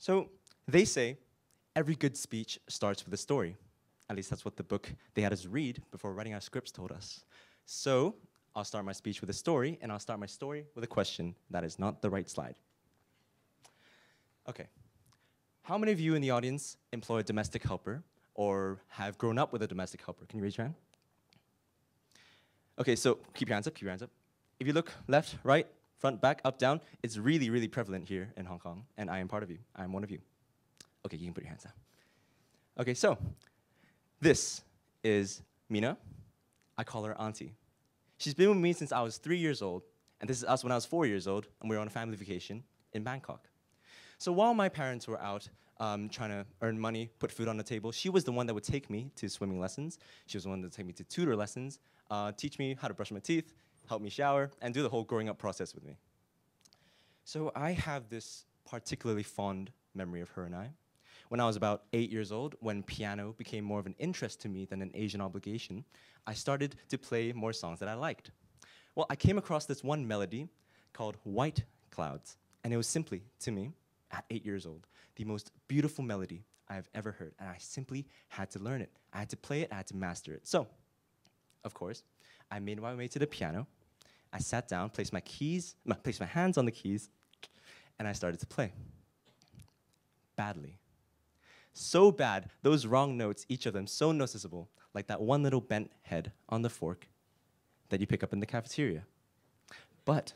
So they say every good speech starts with a story. At least that's what the book they had us read before writing our scripts told us. So I'll start my speech with a story, and I'll start my story with a question. That is not the right slide. Okay. How many of you in the audience employ a domestic helper or have grown up with a domestic helper? Can you raise your hand? Okay, so keep your hands up, keep your hands up. If you look left, right, front, back, up, down, it's really, really prevalent here in Hong Kong, and I am part of you. I am one of you. Okay, you can put your hands down. Okay, so this is Mina. I call her Auntie. She's been with me since I was 3 years old, and this is us when I was 4 years old, and we were on a family vacation in Bangkok. So while my parents were out trying to earn money, put food on the table, she was the one that would take me to swimming lessons. She was the one that would take me to tutor lessons, teach me how to brush my teeth, help me shower, and do the whole growing up process with me. So I have this particularly fond memory of her and I. When I was about 8 years old, when piano became more of an interest to me than an Asian obligation, I started to play more songs that I liked. Well, I came across this one melody called White Clouds, and it was simply, to me, at 8 years old, the most beautiful melody I have ever heard, and I simply had to learn it. I had to play it, I had to master it. So, of course, I made my way to the piano. I sat down, placed my hands on the keys, and I started to play. Badly. So bad, those wrong notes, each of them so noticeable, like that one little bent head on the fork that you pick up in the cafeteria. But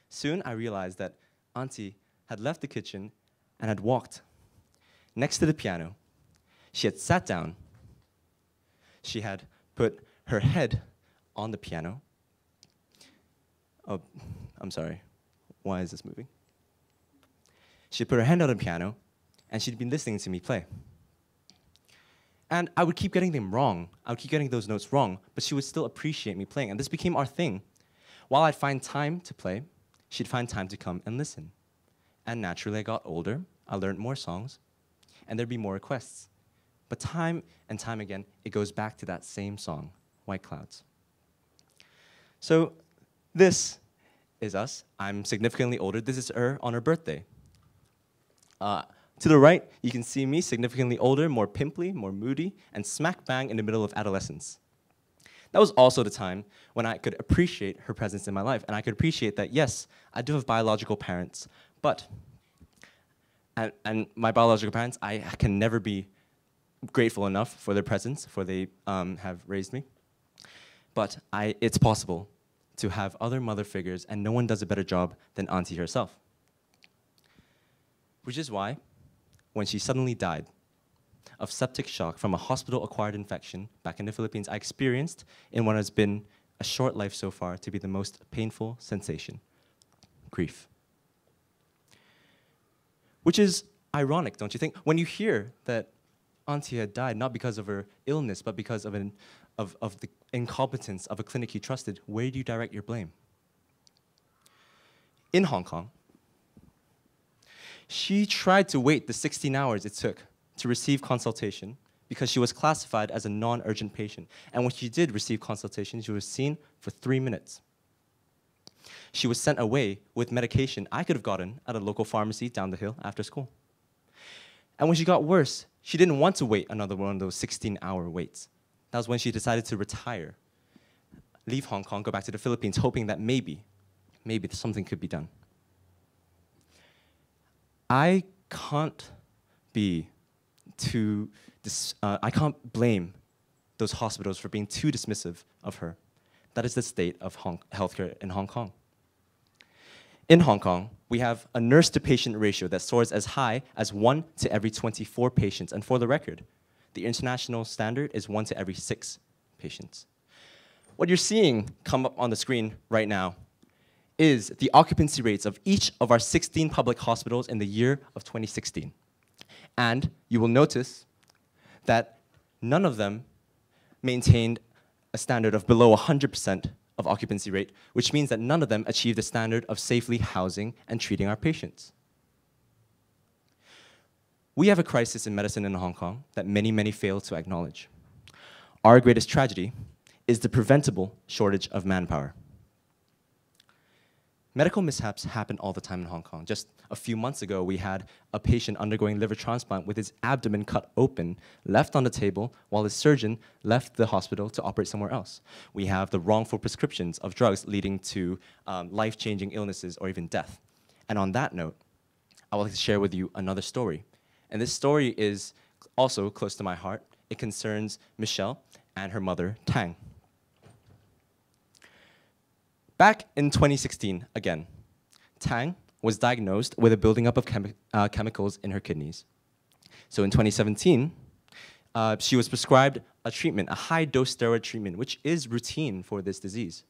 soon I realized that Auntie had left the kitchen and had walked next to the piano. She had sat down. She had put her head on the piano. Oh, I'm sorry. Why is this moving? She put her hand on the piano, and she'd been listening to me play. And I would keep getting them wrong. I would keep getting those notes wrong, but she would still appreciate me playing, and this became our thing. While I'd find time to play, she'd find time to come and listen. And naturally, I got older, I learned more songs, and there'd be more requests. But time and time again, it goes back to that same song, White Clouds. So this is us. I'm significantly older. This is her on her birthday. To the right, you can see me significantly older, more pimply, more moody, and smack bang in the middle of adolescence. That was also the time when I could appreciate her presence in my life, and I could appreciate that, yes, I do have biological parents, but, and my biological parents, I can never be grateful enough for their presence, for they have raised me. But it's possible to have other mother figures, and no one does a better job than Auntie herself. Which is why, when she suddenly died of septic shock from a hospital-acquired infection back in the Philippines, I experienced in what has been a short life so far to be the most painful sensation, grief. Which is ironic, don't you think? When you hear that Auntie had died, not because of her illness, but because of the incompetence of a clinic you trusted, where do you direct your blame? In Hong Kong, she tried to wait the 16 hours it took to receive consultation because she was classified as a non-urgent patient. And when she did receive consultation, she was seen for 3 minutes. She was sent away with medication I could have gotten at a local pharmacy down the hill after school. And when she got worse, she didn't want to wait another one of those 16-hour waits. That was when she decided to retire, leave Hong Kong, go back to the Philippines, hoping that maybe something could be done. I can't blame those hospitals for being too dismissive of her. That is the state of healthcare in Hong Kong. In Hong Kong, we have a nurse-to-patient ratio that soars as high as 1 to every 24 patients. And for the record, the international standard is 1 to every 6 patients. What you're seeing come up on the screen right now is the occupancy rates of each of our 16 public hospitals in the year of 2016. And you will notice that none of them maintained a standard of below 100% of occupancy rate, which means that none of them achieved the standard of safely housing and treating our patients. We have a crisis in medicine in Hong Kong that many fail to acknowledge. Our greatest tragedy is the preventable shortage of manpower. Medical mishaps happen all the time in Hong Kong. Just a few months ago, we had a patient undergoing liver transplant with his abdomen cut open, left on the table, while his surgeon left the hospital to operate somewhere else. We have the wrongful prescriptions of drugs leading to life-changing illnesses or even death. And on that note, I would like to share with you another story. And this story is also close to my heart. It concerns Michelle and her mother, Tang. Back in 2016, again, Tang was diagnosed with a building up of chemicals in her kidneys. So in 2017, she was prescribed a treatment, a high-dose steroid treatment, which is routine for this disease.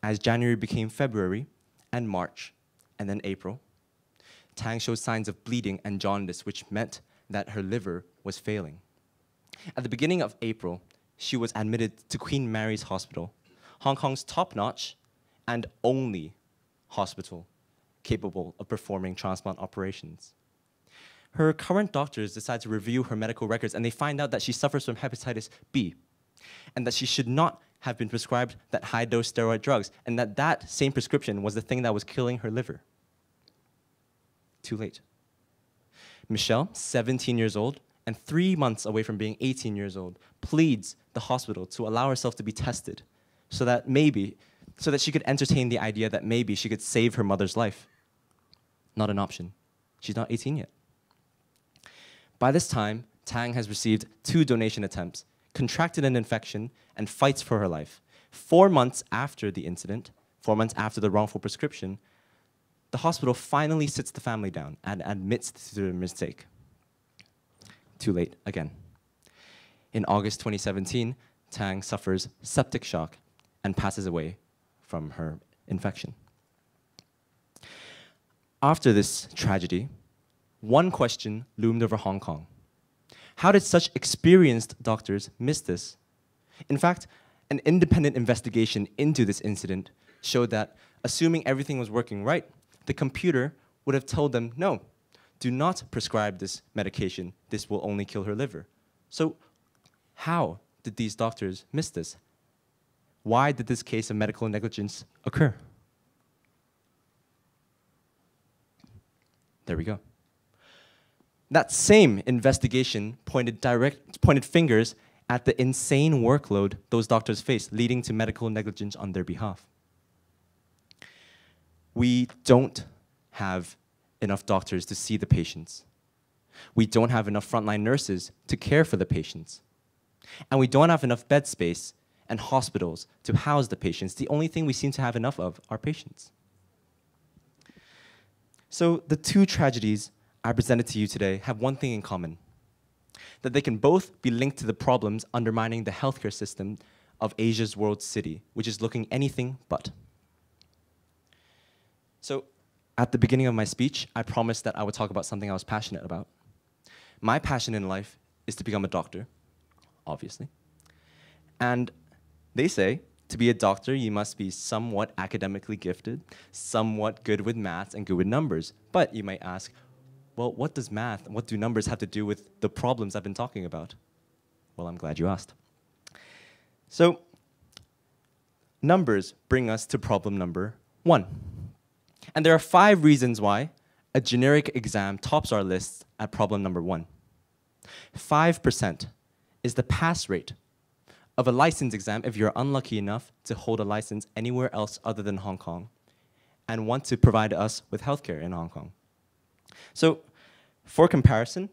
As January became February and March, and then April, Tang showed signs of bleeding and jaundice, which meant that her liver was failing. At the beginning of April, she was admitted to Queen Mary's Hospital, Hong Kong's top-notch and only hospital capable of performing transplant operations. Her current doctors decide to review her medical records, and they find out that she suffers from hepatitis B, and that she should not have been prescribed that high-dose steroid drugs, and that that same prescription was the thing that was killing her liver. Too late. Michelle, 17 years old, and 3 months away from being 18 years old, pleads the hospital to allow herself to be tested so that she could entertain the idea that maybe she could save her mother's life. Not an option. She's not 18 yet. By this time, Tang has received 2 donation attempts, contracted an infection, and fights for her life. 4 months after the incident, 4 months after the wrongful prescription, the hospital finally sits the family down and admits to the mistake. Too late again. In August 2017, Tang suffers septic shock and passes away from her infection. After this tragedy, one question loomed over Hong Kong. How did such experienced doctors miss this? In fact, an independent investigation into this incident showed that, assuming everything was working right, the computer would have told them, no, do not prescribe this medication. This will only kill her liver. So how did these doctors miss this? Why did this case of medical negligence occur? There we go. That same investigation pointed fingers at the insane workload those doctors face, leading to medical negligence on their behalf. We don't have enough doctors to see the patients. We don't have enough frontline nurses to care for the patients. And we don't have enough bed space and hospitals to house the patients. The only thing we seem to have enough of are patients. So the 2 tragedies I presented to you today have one thing in common, that they can both be linked to the problems undermining the healthcare system of Asia's world city, which is looking anything but. So at the beginning of my speech, I promised that I would talk about something I was passionate about. My passion in life is to become a doctor, obviously. And they say, to be a doctor, you must be somewhat academically gifted, somewhat good with maths, and good with numbers. But you might ask, well, what does math and what do numbers have to do with the problems I've been talking about? Well, I'm glad you asked. So, numbers bring us to problem number 1. And there are 5 reasons why a generic exam tops our list at problem number 1. 5% is the pass rate of a license exam if you're unlucky enough to hold a license anywhere else other than Hong Kong and want to provide us with healthcare in Hong Kong. So, for comparison,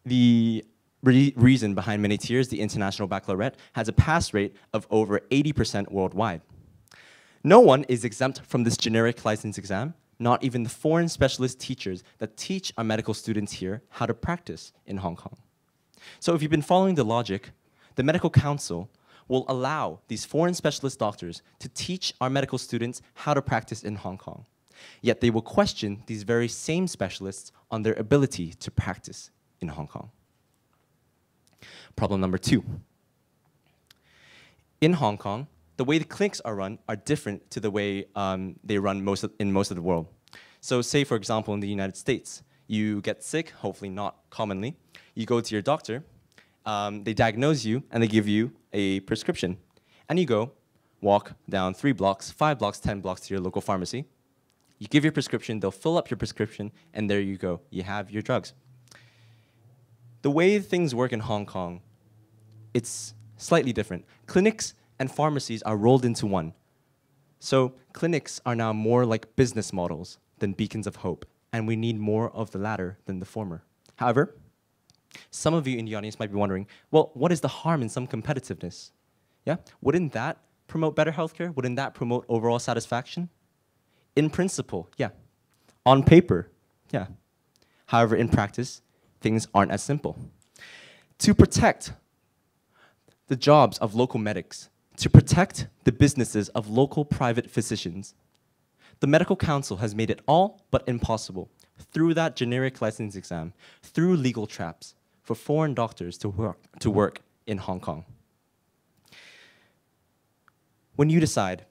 the reason behind many tiers, the International Baccalaureate, has a pass rate of over 80% worldwide. No one is exempt from this generic license exam, not even the foreign specialist teachers that teach our medical students here how to practice in Hong Kong. So if you've been following the logic, the Medical Council will allow these foreign specialist doctors to teach our medical students how to practice in Hong Kong. Yet they will question these very same specialists on their ability to practice in Hong Kong. Problem number 2. In Hong Kong, the way the clinics are run are different to the way they run in most of the world. So say, for example, in the United States, you get sick, hopefully not commonly, you go to your doctor, they diagnose you, and they give you a prescription. And you go, walk down 3 blocks, 5 blocks, 10 blocks to your local pharmacy, You give your prescription, they'll fill up your prescription, and there you go. You have your drugs. The way things work in Hong Kong, it's slightly different. Clinics and pharmacies are rolled into one. So clinics are now more like business models than beacons of hope, and we need more of the latter than the former. However, some of you in the audience might be wondering, well, what is the harm in some competitiveness? Yeah? Wouldn't that promote better healthcare? Wouldn't that promote overall satisfaction? In principle, yeah. On paper, yeah. However, in practice, things aren't as simple. To protect the jobs of local medics, to protect the businesses of local private physicians, the Medical Council has made it all but impossible, through that generic license exam, through legal traps, for foreign doctors to work in Hong Kong. When you decide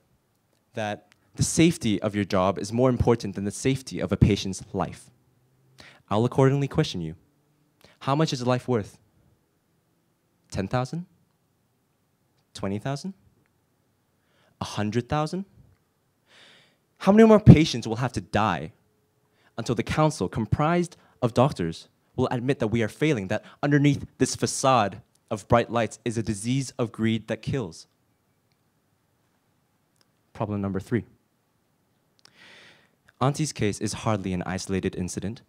that the safety of your job is more important than the safety of a patient's life, I'll accordingly question you. How much is a life worth? 10,000? 20,000? 100,000? How many more patients will have to die until the council, comprised of doctors, will admit that we are failing, that underneath this facade of bright lights is a disease of greed that kills? Problem number 3. Auntie's case is hardly an isolated incident.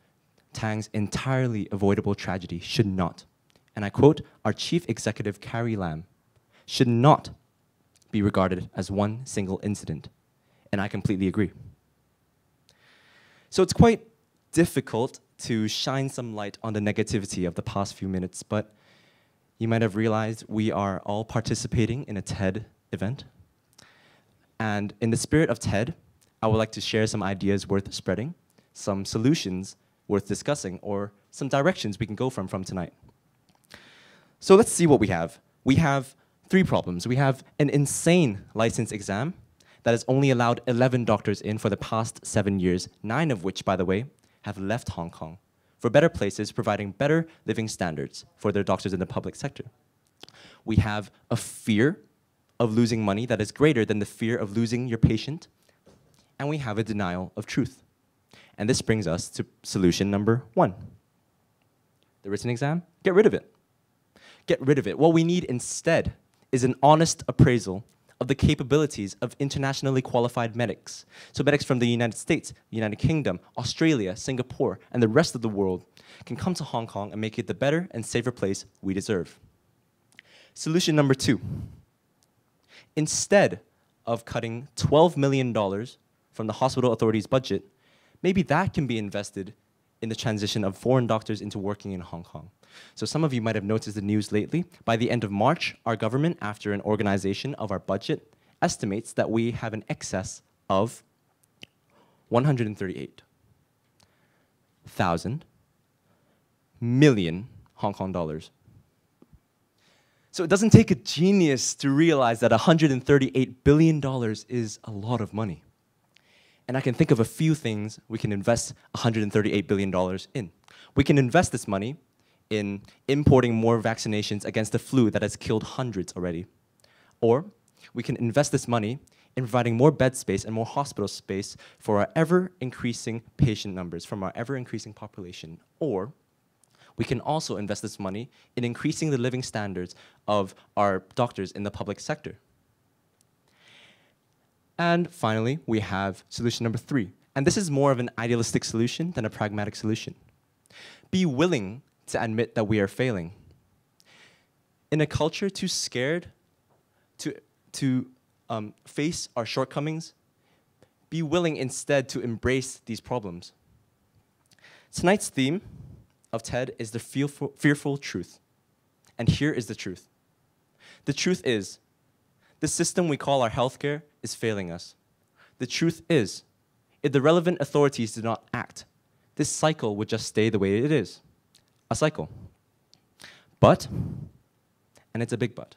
Tang's entirely avoidable tragedy should not, and I quote our chief executive Carrie Lam, should not be regarded as one single incident. And I completely agree. So it's quite difficult to shine some light on the negativity of the past few minutes, but you might have realized we are all participating in a TED event. And in the spirit of TED, I would like to share some ideas worth spreading, some solutions worth discussing, or some directions we can go from tonight. So let's see what we have. We have 3 problems. We have an insane license exam that has only allowed 11 doctors in for the past 7 years, 9 of which, by the way, have left Hong Kong for better places, providing better living standards for their doctors in the public sector. We have a fear of losing money that is greater than the fear of losing your patient, and we have a denial of truth. And this brings us to solution number 1. The written exam, get rid of it. Get rid of it. What we need instead is an honest appraisal of the capabilities of internationally qualified medics. So medics from the United States, the United Kingdom, Australia, Singapore, and the rest of the world can come to Hong Kong and make it the better and safer place we deserve. Solution number 2. Instead of cutting $12 million from the hospital authority's budget, maybe that can be invested in the transition of foreign doctors into working in Hong Kong. So some of you might have noticed the news lately. By the end of March, our government, after an organization of our budget, estimates that we have an excess of 138,000 million Hong Kong dollars. So it doesn't take a genius to realize that $138 billion is a lot of money. And I can think of a few things we can invest $138 billion in. We can invest this money in importing more vaccinations against the flu that has killed hundreds already. Or we can invest this money in providing more bed space and more hospital space for our ever-increasing patient numbers from our ever-increasing population. Or we can also invest this money in increasing the living standards of our doctors in the public sector. And finally, we have solution number 3. And this is more of an idealistic solution than a pragmatic solution. Be willing to admit that we are failing. In a culture too scared to face our shortcomings, be willing instead to embrace these problems. Tonight's theme of TED is the fearful truth. And here is the truth. The truth is, the system we call our healthcare is failing us. The truth is, if the relevant authorities do not act, this cycle would just stay the way it is, a cycle. But, and it's a big but,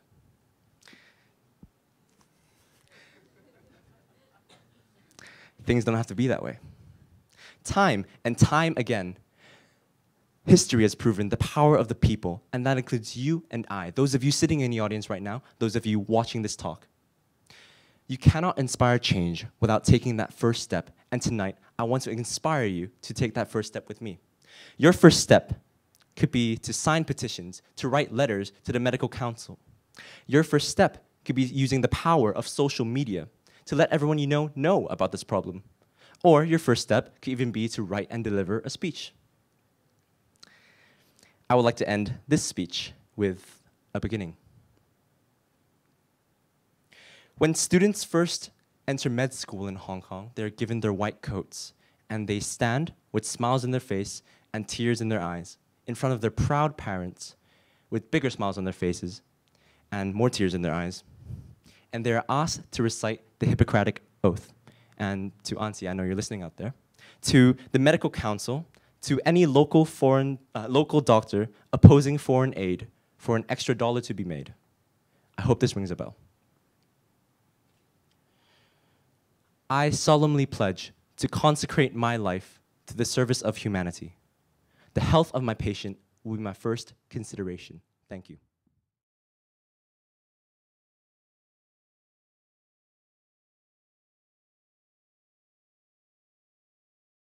things don't have to be that way. Time and time again, history has proven the power of the people, and that includes you and I, those of you sitting in the audience right now, those of you watching this talk. You cannot inspire change without taking that first step And tonight, I want to inspire you to take that first step with me. Your first step could be to sign petitions, to write letters to the medical council. Your first step could be using the power of social media to let everyone you know about this problem. Or your first step could even be to write and deliver a speech. I would like to end this speech with a beginning. When students first enter med school in Hong Kong, they're given their white coats, and they stand with smiles in their face and tears in their eyes in front of their proud parents with bigger smiles on their faces and more tears in their eyes. And they're asked to recite the Hippocratic Oath. And to Auntie, I know you're listening out there, to the medical council, to any local doctor opposing foreign aid for an extra dollar to be made. I hope this rings a bell. I solemnly pledge to consecrate my life to the service of humanity. The health of my patient will be my first consideration. Thank you.